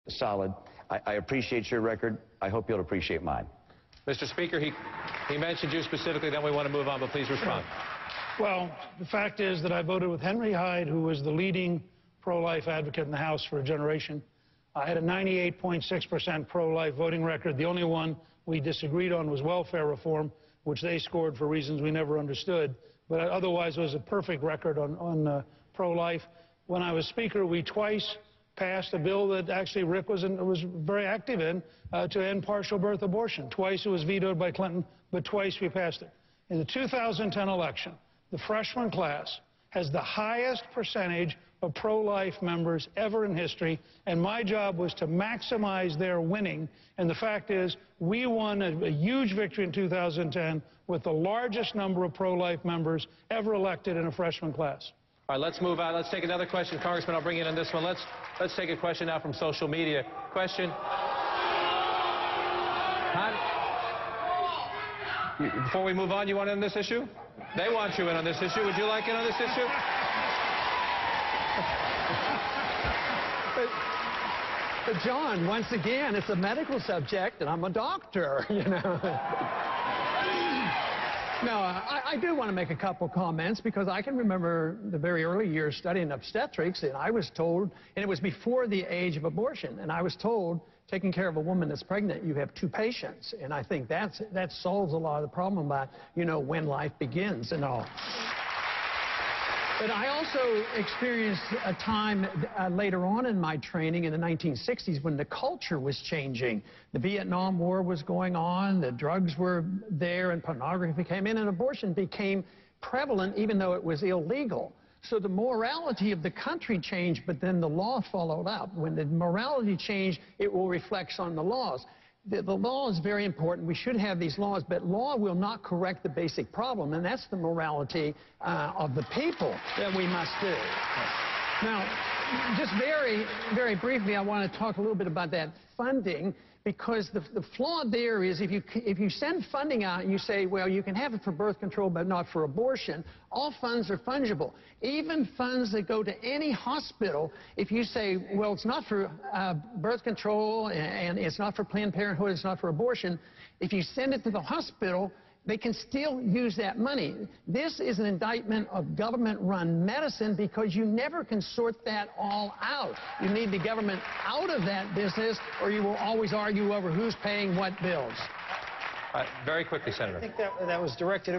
solid. I appreciate your record. I hope you'll appreciate mine. Mr. Speaker, he mentioned you specifically, then we want to move on, but please respond. Well, the fact is that I voted with Henry Hyde, who was the leading pro-life advocate in the House for a generation. I had a 98.6% pro-life voting record. The only one we disagreed on was welfare reform, which they scored for reasons we never understood. But otherwise, it was a perfect record on pro-life. When I was Speaker, we twice passed a bill that actually Rick was very active in to end partial birth abortion. Twice it was vetoed by Clinton, but twice we passed it. In the 2010 election, the freshman class has the highest percentage of pro-life members ever in history, and my job was to maximize their winning. And the fact is, we won a huge victory in 2010 with the largest number of pro-life members ever elected in a freshman class. All right, let's move on. Let's take another question. Congressman, I'll bring you in on this one. Let's take a question now from social media. Question. Before we move on, you want in on this issue? They want you in on this issue. Would you like in on this issue? But John, once again, it's a medical subject, and I'm a doctor, you know. No, I do want to make a couple comments, because I can remember the very early years studying obstetrics, and I was told, and it was before the age of abortion, and I was told, taking care of a woman that's pregnant, you have 2 patients. And I think that solves a lot of the problem about, you know, when life begins and all. But I also experienced a time later on in my training in the 1960s when the culture was changing. The Vietnam War was going on, the drugs were there, and pornography came in, and abortion became prevalent even though it was illegal. So the morality of the country changed, but then the law followed up. When the morality changed, it will reflect on the laws. The law is very important. We should have these laws, but law will not correct the basic problem, and that's the morality of the people that we must do. Now, just very, very briefly, I want to talk a little bit about that funding, because the flaw there is if you send funding out and you say, well, you can have it for birth control but not for abortion, all funds are fungible. Even funds that go to any hospital, if you say, well, it's not for birth control and it's not for Planned Parenthood, it's not for abortion, if you send it to the hospital, they can still use that money. This is an indictment of government-run medicine, because you never can sort that all out. You need the government out of that business, or you will always argue over who's paying what bills. Very quickly, Senator. I think that was directed at